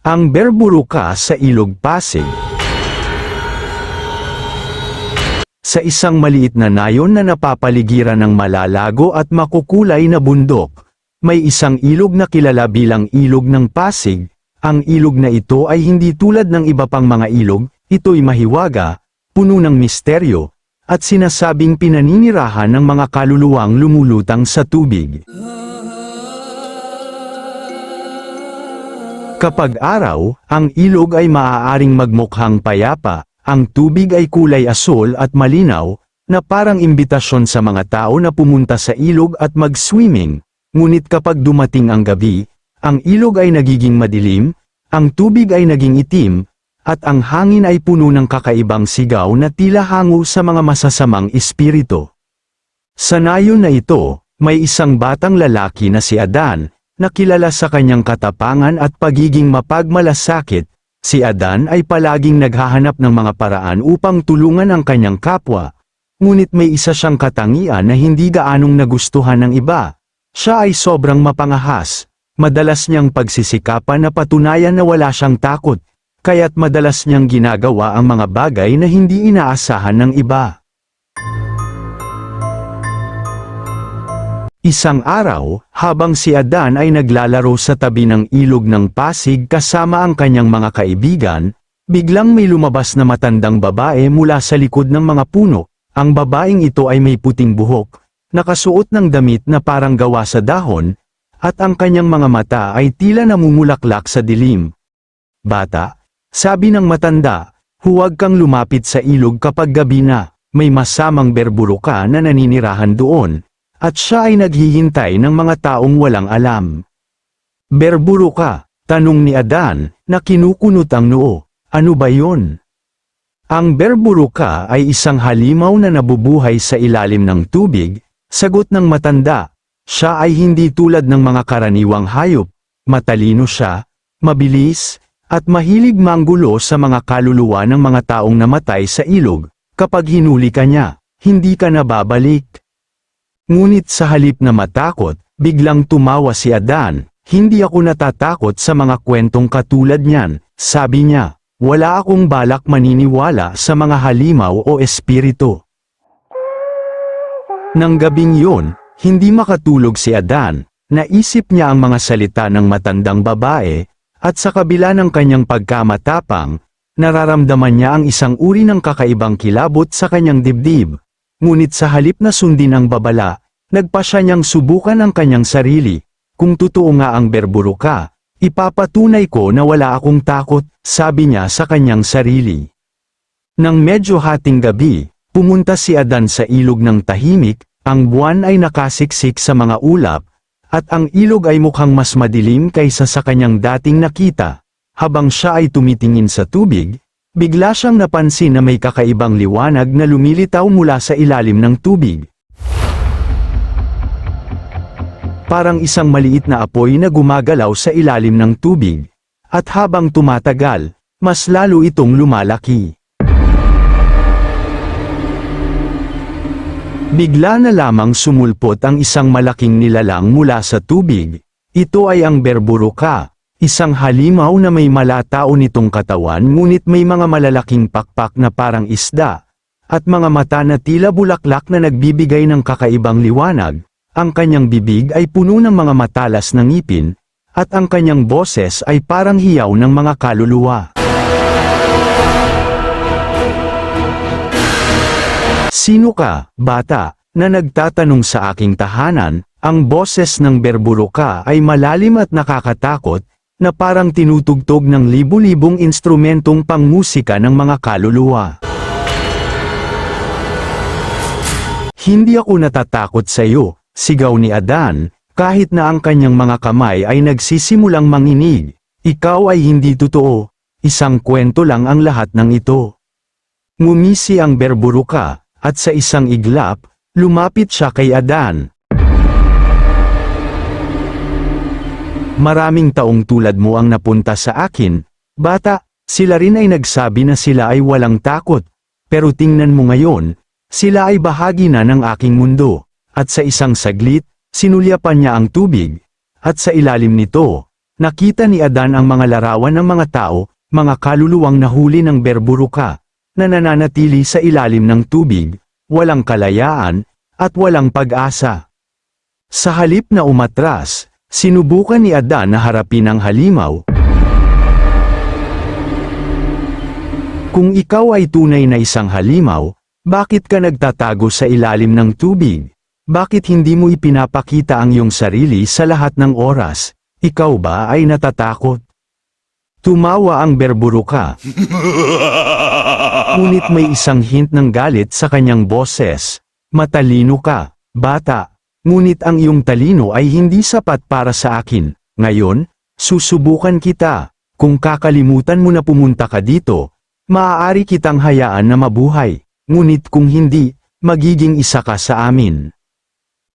Ang berburuka sa Ilog Pasig. Sa isang maliit na nayon na napapaligiran ng malalago at makukulay na bundok, may isang ilog na kilala bilang Ilog ng Pasig. Ang ilog na ito ay hindi tulad ng iba pang mga ilog, ito'y mahiwaga, puno ng misteryo, at sinasabing pinaninirahan ng mga kaluluwang lumulutang sa tubig. Kapag araw, ang ilog ay maaaring magmukhang payapa, ang tubig ay kulay asul at malinaw, na parang imbitasyon sa mga tao na pumunta sa ilog at mag-swimming. Ngunit kapag dumating ang gabi, ang ilog ay nagiging madilim, ang tubig ay naging itim, at ang hangin ay puno ng kakaibang sigaw na tila hango sa mga masasamang espiritu. Sa nayon na ito, may isang batang lalaki na si Adan, na kilala sa kanyang katapangan at pagiging mapagmalasakit. Si Adan ay palaging naghahanap ng mga paraan upang tulungan ang kanyang kapwa. Ngunit may isa siyang katangian na hindi gaanong nagustuhan ng iba. Siya ay sobrang mapangahas. Madalas niyang pagsisikapan na patunayan na wala siyang takot, kaya't madalas niyang ginagawa ang mga bagay na hindi inaasahan ng iba. Isang araw, habang si Adan ay naglalaro sa tabi ng Ilog ng Pasig kasama ang kanyang mga kaibigan, biglang may lumabas na matandang babae mula sa likod ng mga puno. Ang babaeng ito ay may puting buhok, nakasuot ng damit na parang gawa sa dahon, at ang kanyang mga mata ay tila namumulaklak sa dilim. "Bata," sabi ng matanda, "huwag kang lumapit sa ilog kapag gabi na, may masamang berburuka na naninirahan doon. At siya ay naghihintay ng mga taong walang alam." "Berburuka?" tanong ni Adan, na kinukunot ang noo. "Ano ba yon?" "Ang berburuka ay isang halimaw na nabubuhay sa ilalim ng tubig," sagot ng matanda. "Siya ay hindi tulad ng mga karaniwang hayop. Matalino siya, mabilis, at mahilig manggulo sa mga kaluluwa ng mga taong namatay sa ilog. Kapag hinuli ka niya, hindi ka na babalik." Ngunit sa halip na matakot, biglang tumawa si Adan. "Hindi ako natatakot sa mga kwentong katulad niyan," sabi niya. "Wala akong balak maniniwala sa mga halimaw o espiritu." Nang gabing yun, hindi makatulog si Adan. Naisip niya ang mga salita ng matandang babae, at sa kabila ng kanyang pagkamatapang, nararamdaman niya ang isang uri ng kakaibang kilabot sa kanyang dibdib. Ngunit sa halip na sundin ang babala, nagpasya niyang subukan ang kanyang sarili. "Kung totoo nga ang berburuka, ipapatunay ko na wala akong takot," sabi niya sa kanyang sarili. Nang medyo hating gabi, pumunta si Adan sa ilog ng tahimik. Ang buwan ay nakasiksik sa mga ulap, at ang ilog ay mukhang mas madilim kaysa sa kanyang dating nakita. Habang siya ay tumitingin sa tubig, bigla siyang napansin na may kakaibang liwanag na lumilitaw mula sa ilalim ng tubig. Parang isang maliit na apoy na gumagalaw sa ilalim ng tubig. At habang tumatagal, mas lalo itong lumalaki. Bigla na lamang sumulpot ang isang malaking nilalang mula sa tubig. Ito ay ang berburuka, isang halimaw na may malatao nitong katawan ngunit may mga malalaking pakpak na parang isda, at mga mata na tila bulaklak na nagbibigay ng kakaibang liwanag. Ang kanyang bibig ay puno ng mga matalas na ngipin, at ang kanyang boses ay parang hiyaw ng mga kaluluwa. "Sino ka, bata?" na nagtatanong sa aking tahanan. Ang boses ng berburuka ay malalim at nakakatakot, na parang tinutugtog ng libu-libong instrumentong pangmusika ng mga kaluluwa. "Hindi ako natatakot sa iyo," sigaw ni Adan, kahit na ang kanyang mga kamay ay nagsisimulang manginig. "Ikaw ay hindi totoo. Isang kwento lang ang lahat ng ito." Ngumisi ang berburuka, at sa isang iglap, lumapit siya kay Adan. "Maraming taong tulad mo ang napunta sa akin, bata." Sila rin ay nagsabi na sila ay walang takot. "Pero tingnan mo ngayon, sila ay bahagi na ng aking mundo." At sa isang saglit, sinulyapan niya ang tubig. At sa ilalim nito, Nakita ni Adan ang mga larawan ng mga tao, mga kaluluwang nahuli ng berburuka, na nananatili sa ilalim ng tubig, walang kalayaan, at walang pag-asa. Sa halip na umatras, sinubukan ni Adan na harapin ang halimaw. Kung ikaw ay tunay na isang halimaw, bakit ka nagtatago sa ilalim ng tubig? Bakit hindi mo ipinapakita ang iyong sarili sa lahat ng oras? Ikaw ba ay natatakot? Tumawa ang berburuka. Ngunit may isang hint ng galit sa kanyang boses. Matalino ka, bata. Ngunit ang iyong talino ay hindi sapat para sa akin. Ngayon, susubukan kita. Kung kakalimutan mo na pumunta ka dito, maaari kitang hayaan na mabuhay. Ngunit kung hindi, magiging isa ka sa amin.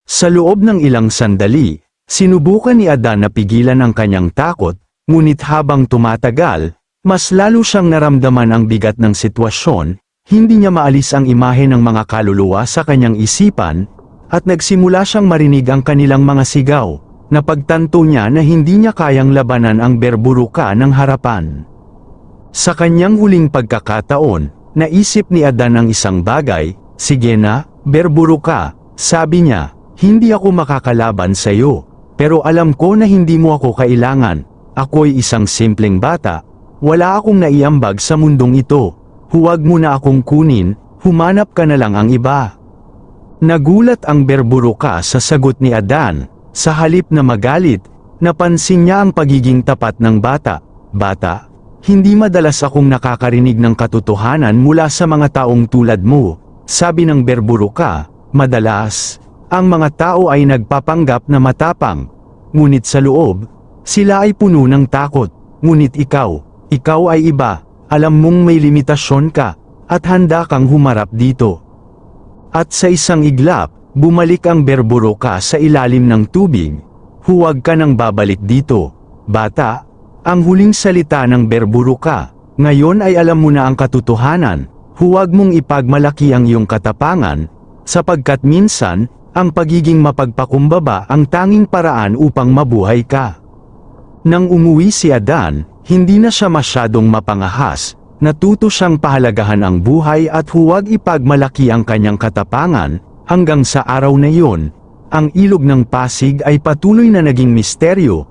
Sa loob ng ilang sandali, sinubukan ni Adan na pigilan ang kanyang takot, ngunit habang tumatagal, mas lalo siyang naramdaman ang bigat ng sitwasyon, hindi niya maalis ang imahe ng mga kaluluwa sa kanyang isipan, at nagsimula siyang marinig ang kanilang mga sigaw. Napagtanto niya na hindi niya kayang labanan ang berburuka ng harapan. Sa kanyang huling pagkakataon, naisip ni Adan ang isang bagay. Sige na, berburuka, sabi niya, hindi ako makakalaban sa iyo, pero alam ko na hindi mo ako kailangan. Ako'y isang simpleng bata, wala akong naiambag sa mundong ito. Huwag mo na akong kunin, humanap ka na lang ang iba. Nagulat ang berburuka sa sagot ni Adan. Sa halip na magalit, napansin niya ang pagiging tapat ng bata. Bata, hindi madalas akong nakakarinig ng katotohanan mula sa mga taong tulad mo, sabi ng berburuka. Madalas, ang mga tao ay nagpapanggap na matapang, ngunit sa loob, sila ay puno ng takot. Ngunit ikaw ay iba, alam mong may limitasyon ka, at handa kang humarap dito. At sa isang iglap, bumalik ang berburuka sa ilalim ng tubig. Huwag ka nang babalik dito, bata. Ang huling salita ng berburuka. Ngayon ay alam mo na ang katotohanan. Huwag mong ipagmalaki ang iyong katapangan, sapagkat minsan, ang pagiging mapagpakumbaba ang tanging paraan upang mabuhay ka. Nang umuwi si Adan, hindi na siya masyadong mapangahas. Natuto siyang pahalagahan ang buhay at huwag ipagmalaki ang kanyang katapangan. Hanggang sa araw na iyon, ang ilog ng Pasig ay patuloy na naging misteryo.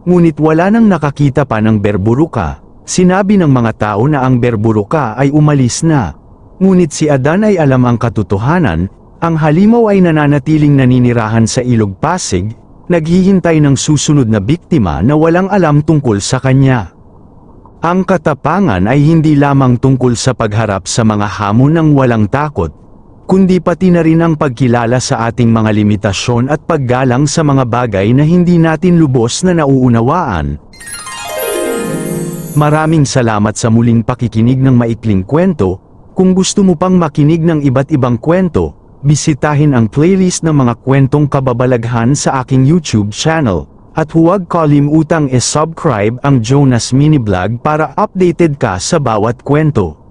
Ngunit wala nang nakakita pa ng berburuka. Sinabi ng mga tao na ang berburuka ay umalis na. Ngunit si Adan ay alam ang katotohanan. Ang halimaw ay nananatiling naninirahan sa ilog Pasig, naghihintay ng susunod na biktima na walang alam tungkol sa kanya. Ang katapangan ay hindi lamang tungkol sa pagharap sa mga hamon ng walang takot, kundi pati na rin ang pagkilala sa ating mga limitasyon at paggalang sa mga bagay na hindi natin lubos na nauunawaan. Maraming salamat sa muling pakikinig ng maikling kwento. Kung gusto mo pang makinig ng iba't ibang kwento, bisitahin ang playlist ng mga kwentong kababalaghan sa aking YouTube channel. At huwag kalimutang i-subscribe ang Jonas Mini Vlog para updated ka sa bawat kwento.